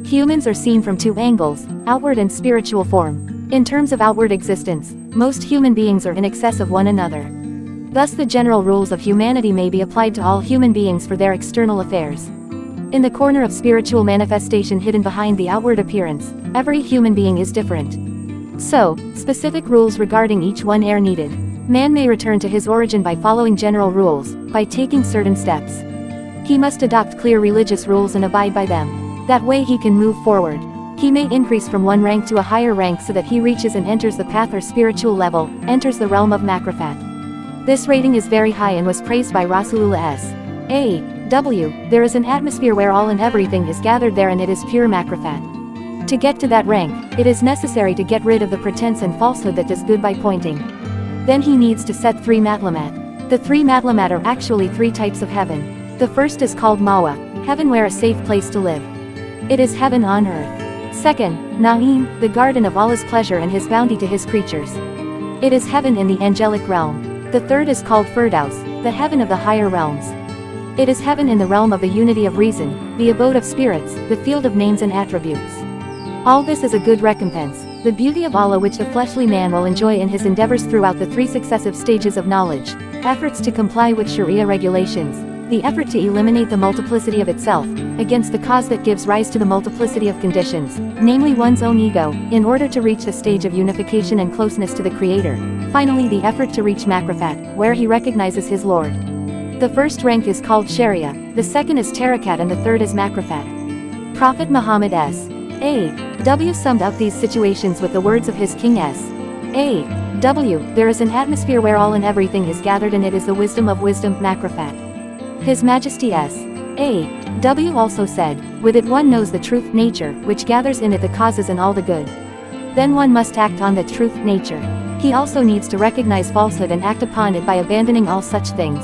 Humans are seen from two angles, outward and spiritual form. In terms of outward existence, most human beings are in excess of one another. Thus the general rules of humanity may be applied to all human beings for their external affairs. In the corner of spiritual manifestation hidden behind the outward appearance, every human being is different. So, specific rules regarding each one are needed. Man may return to his origin by following general rules, by taking certain steps. He must adopt clear religious rules and abide by them. That way he can move forward. He may increase from one rank to a higher rank so that he reaches and enters the path or spiritual level, enters the realm of Makrafat. This rating is very high and was praised by Rasulullah S.A.W. There is an atmosphere where all and everything is gathered there and it is pure Makrafat. To get to that rank, it is necessary to get rid of the pretense and falsehood that does good by pointing. Then he needs to set 3 matlamat. The 3 matlamat are actually 3 types of heaven. The first is called Mawa, heaven where a safe place to live. It is heaven on earth. Second, Na'im, the garden of Allah's pleasure and his bounty to his creatures. It is heaven in the angelic realm. The third is called Firdaus, the heaven of the higher realms. It is heaven in the realm of the unity of reason, the abode of spirits, the field of names and attributes. All this is a good recompense, the beauty of Allah which the fleshly man will enjoy in his endeavors throughout the 3 successive stages of knowledge, efforts to comply with Sharia regulations, the effort to eliminate the multiplicity of itself, against the cause that gives rise to the multiplicity of conditions, namely one's own ego, in order to reach the stage of unification and closeness to the Creator. Finally the effort to reach Makrafat, where he recognizes his Lord. The first rank is called Sharia, the second is Tarakat and the third is Makrafat. Prophet Muhammad S.A.W. summed up these situations with the words of his King S.A.W. There is an atmosphere where all and everything is gathered and it is the wisdom of wisdom, Makrafat. His Majesty S.A.W. also said, with it one knows the truth nature, which gathers in it the causes and all the good. Then one must act on the truth nature. He also needs to recognize falsehood and act upon it by abandoning all such things.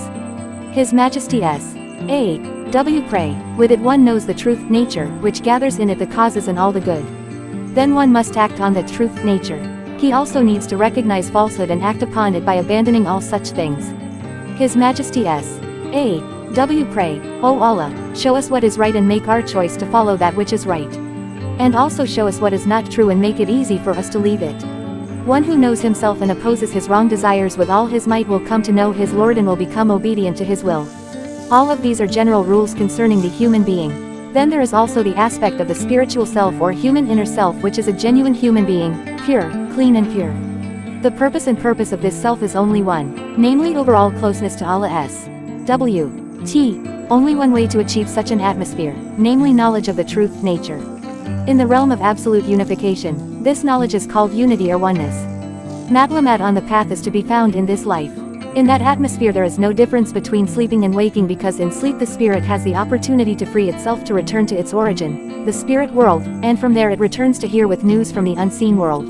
His Majesty S.A.W. pray, with it one knows the truth nature, which gathers in it the causes and all the good. Then one must act on the truth nature. He also needs to recognize falsehood and act upon it by abandoning all such things. His Majesty S.A.W. pray, O Allah, show us what is right and make our choice to follow that which is right. And also show us what is not true and make it easy for us to leave it. One who knows himself and opposes his wrong desires with all his might will come to know his Lord and will become obedient to his will. All of these are general rules concerning the human being. Then there is also the aspect of the spiritual self or human inner self, which is a genuine human being, pure, clean and pure. The purpose of this self is only one, namely overall closeness to Allah S.W.T. Only one way to achieve such an atmosphere, namely knowledge of the truth nature. In the realm of absolute unification, this knowledge is called unity or oneness. Matlamat on the path is to be found in this life. In that atmosphere there is no difference between sleeping and waking, because in sleep the spirit has the opportunity to free itself to return to its origin, the spirit world, and from there it returns to here with news from the unseen world.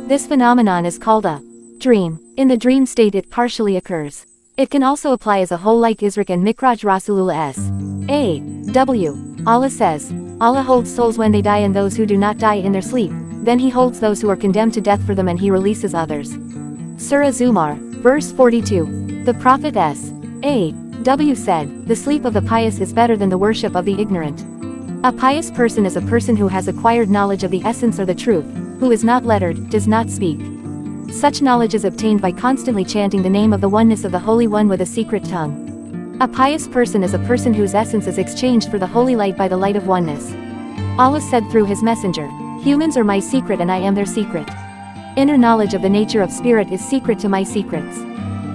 This phenomenon is called a dream. In the dream state it partially occurs. It can also apply as a whole like Isra and Mikraj. Rasulullah S.A.W. Allah says, Allah holds souls when they die and those who do not die in their sleep, then he holds those who are condemned to death for them and he releases others. Surah Zumar, verse 42. The Prophet S.A.W. said, the sleep of the pious is better than the worship of the ignorant. A pious person is a person who has acquired knowledge of the essence or the truth, who is not lettered, does not speak. Such knowledge is obtained by constantly chanting the name of the oneness of the Holy One with a secret tongue. A pious person is a person whose essence is exchanged for the holy light by the light of oneness. Allah said through his messenger, humans are my secret and I am their secret. Inner knowledge of the nature of spirit is secret to my secrets.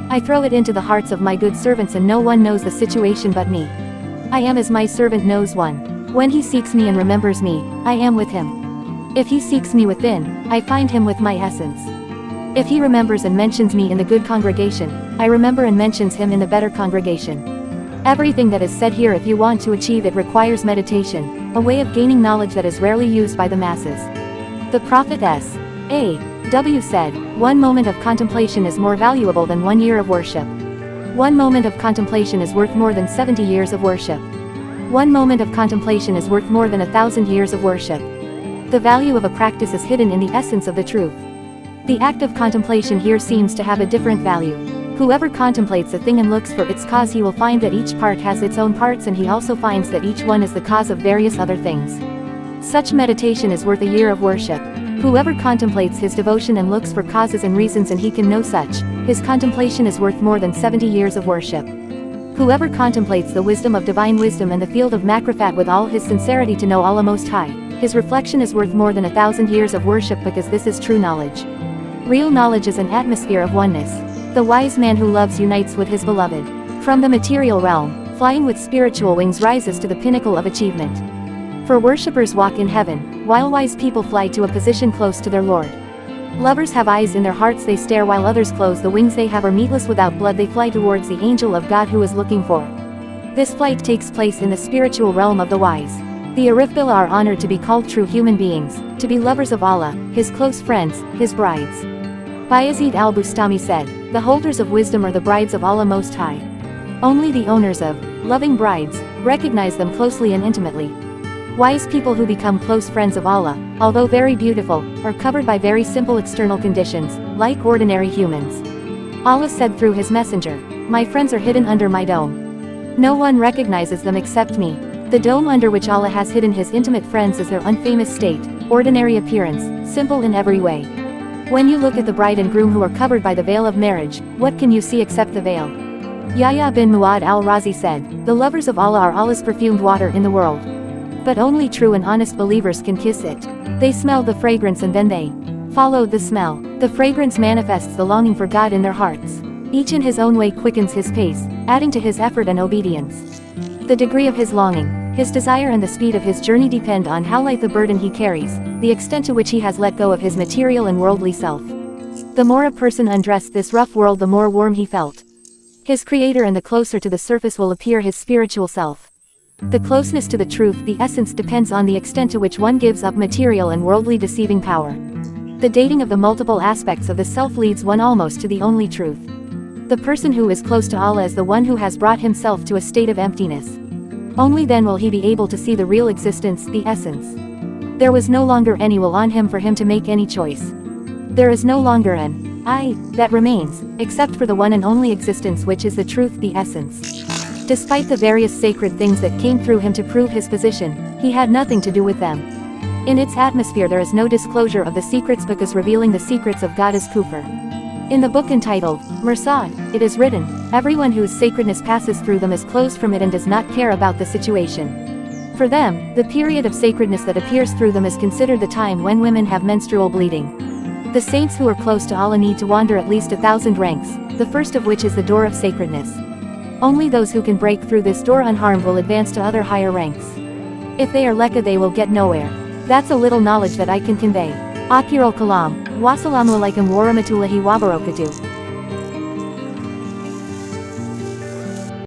I throw it into the hearts of my good servants and no one knows the situation but me. I am as my servant knows one. When he seeks me and remembers me, I am with him. If he seeks me within, I find him with my essence. If he remembers and mentions me in the good congregation, I remember and mentions him in the better congregation. Everything that is said here, if you want to achieve it, requires meditation, a way of gaining knowledge that is rarely used by the masses. The Prophet S.A.W. said, one moment of contemplation is more valuable than 1 year of worship. 1 moment of contemplation is worth more than 70 years of worship. 1 moment of contemplation is worth more than 1,000 years of worship. The value of a practice is hidden in the essence of the truth. The act of contemplation here seems to have a different value. Whoever contemplates a thing and looks for its cause, he will find that each part has its own parts, and he also finds that each one is the cause of various other things. Such meditation is worth a year of worship. Whoever contemplates his devotion and looks for causes and reasons, and he can know such, his contemplation is worth more than 70 years of worship. Whoever contemplates the wisdom of divine wisdom and the field of Makrifat with all his sincerity to know Allah Most High, his reflection is worth more than 1,000 years of worship, because this is true knowledge. Real knowledge is an atmosphere of oneness. The wise man who loves unites with his beloved. From the material realm, flying with spiritual wings rises to the pinnacle of achievement. For worshippers walk in heaven, while wise people fly to a position close to their Lord. Lovers have eyes in their hearts, they stare, while others close the wings they have, are meatless without blood, they fly towards the angel of God who is looking for. This flight takes place in the spiritual realm of the wise. The Arif Billah are honored to be called true human beings, to be lovers of Allah, his close friends, his brides. Bayezid al-Bustami said, "The holders of wisdom are the brides of Allah Most High. Only the owners of loving brides recognize them closely and intimately." Wise people who become close friends of Allah, although very beautiful, are covered by very simple external conditions, like ordinary humans. Allah said through his messenger, "My friends are hidden under my dome. No one recognizes them except me." The dome under which Allah has hidden his intimate friends is their unfamous state, ordinary appearance, simple in every way. When you look at the bride and groom who are covered by the veil of marriage, what can you see except the veil? Yahya bin Mu'ad al-Razi said, "The lovers of Allah are Allah's perfumed water in the world. But only true and honest believers can kiss it. They smell the fragrance and then they follow the smell. The fragrance manifests the longing for God in their hearts. Each in his own way quickens his pace, adding to his effort and obedience. The degree of his longing, his desire and the speed of his journey depend on how light the burden he carries, the extent to which he has let go of his material and worldly self. The more a person undressed this rough world, the more warm he felt his Creator, and the closer to the surface will appear his spiritual self. The closeness to the truth, the essence, depends on the extent to which one gives up material and worldly deceiving power. The dating of the multiple aspects of the self leads one almost to the only truth. The person who is close to Allah is the one who has brought himself to a state of emptiness. Only then will he be able to see the real existence, the essence. There was no longer any will on him for him to make any choice. There is no longer an I that remains, except for the one and only existence, which is the truth, the essence. Despite the various sacred things that came through him to prove his position, he had nothing to do with them. In its atmosphere there is no disclosure of the secrets, because revealing the secrets of God is kufr. In the book entitled Mursad, it is written, "Everyone whose sacredness passes through them is closed from it and does not care about the situation." For them, the period of sacredness that appears through them is considered the time when women have menstrual bleeding. The saints who are close to Allah need to wander at least 1,000 ranks, the first of which is the door of sacredness. Only those who can break through this door unharmed will advance to other higher ranks. If they are lekka, they will get nowhere. That's a little knowledge that I can convey. Akhirul Kalam. Wassalamu alaikum warahmatullahi wabarakatuh.